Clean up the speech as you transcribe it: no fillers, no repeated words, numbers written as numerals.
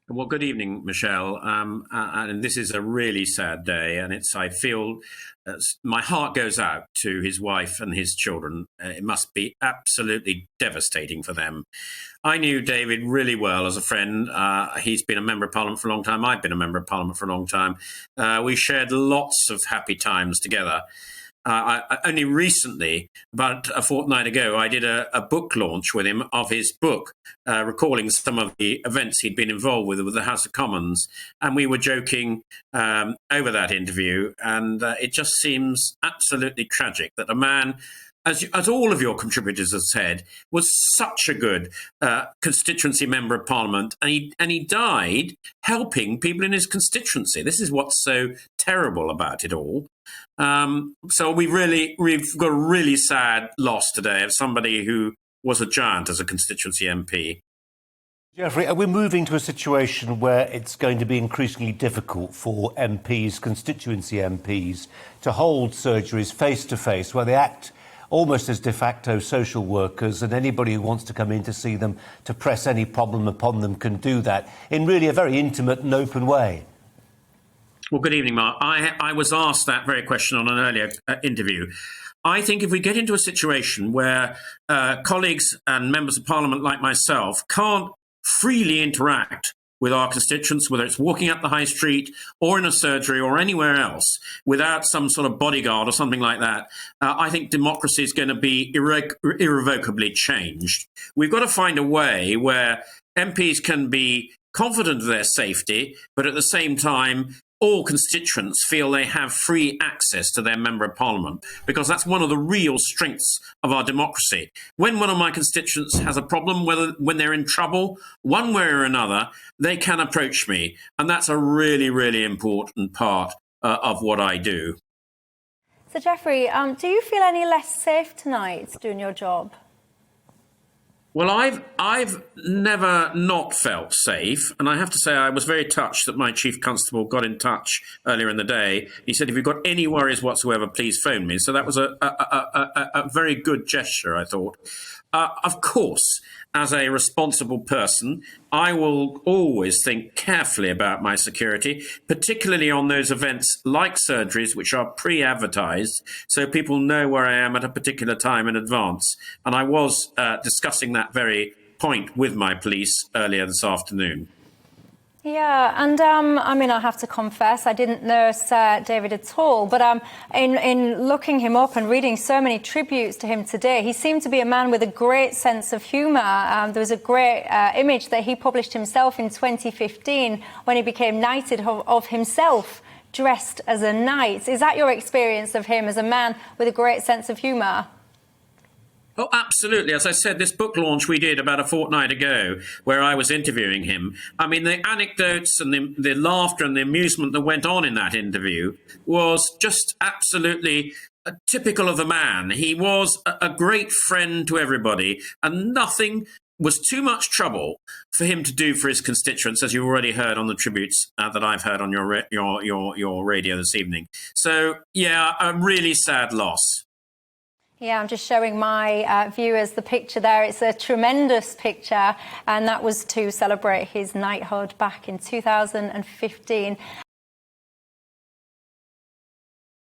Well, good evening, Michelle. And this is a really sad day, and I feel my heart goes out to his wife and his children. It must be absolutely devastating for them. I knew David really well as a friend. He's been a member of Parliament for a long time. I've been a member of Parliament for a long time. We shared lots of happy times together. Only recently, about a fortnight ago, I did a book launch with him of his book, recalling some of the events he'd been involved with the House of Commons. And we were joking over that interview. And it just seems absolutely tragic that a man, as all of your contributors have said, was such a good constituency member of Parliament, and he died helping people in his constituency. This is what's so terrible about it all. So we've got a really sad loss today of somebody who was a giant as a constituency MP. Geoffrey, are we moving to a situation where it's going to be increasingly difficult for MPs, constituency MPs, to hold surgeries face-to-face, where they act almost as de facto social workers, and anybody who wants to come in to see them, to press any problem upon them, can do that in really a very intimate and open way? Well, good evening, Mark. I was asked that very question on an earlier interview. I think if we get into a situation where colleagues and members of Parliament like myself can't freely interact with our constituents, whether it's walking up the high street or in a surgery or anywhere else, without some sort of bodyguard or something like that, I think democracy is going to be irrevocably changed. We've got to find a way where MPs can be confident of their safety, but at the same time, all constituents feel they have free access to their member of Parliament, because that's one of the real strengths of our democracy. When one of my constituents has a problem, when they're in trouble, one way or another, they can approach me. And that's a really, really important part of what I do. So, Geoffrey, do you feel any less safe tonight doing your job? Well, I've never not felt safe, and I have to say I was very touched that my chief constable got in touch earlier in the day. He said, if you've got any worries whatsoever, please phone me. So that was a very good gesture, I thought. Of course, as a responsible person, I will always think carefully about my security, particularly on those events like surgeries, which are pre-advertised, so people know where I am at a particular time in advance. And I was discussing that very point with my police earlier this afternoon. Yeah, and I mean, I have to confess, I didn't know Sir David at all, but in looking him up and reading so many tributes to him today, he seemed to be a man with a great sense of humour. There was a great image that he published himself in 2015 when he became knighted of himself dressed as a knight. Is that your experience of him as a man with a great sense of humour? Oh, absolutely. As I said, this book launch we did about a fortnight ago, where I was interviewing him. I mean, the anecdotes and the laughter and the amusement that went on in that interview was just absolutely typical of the man. He was a great friend to everybody, and nothing was too much trouble for him to do for his constituents, as you already heard on the tributes that I've heard on your radio this evening. So, yeah, a really sad loss. Yeah, I'm just showing my viewers the picture there. It's a tremendous picture, and that was to celebrate his knighthood back in 2015.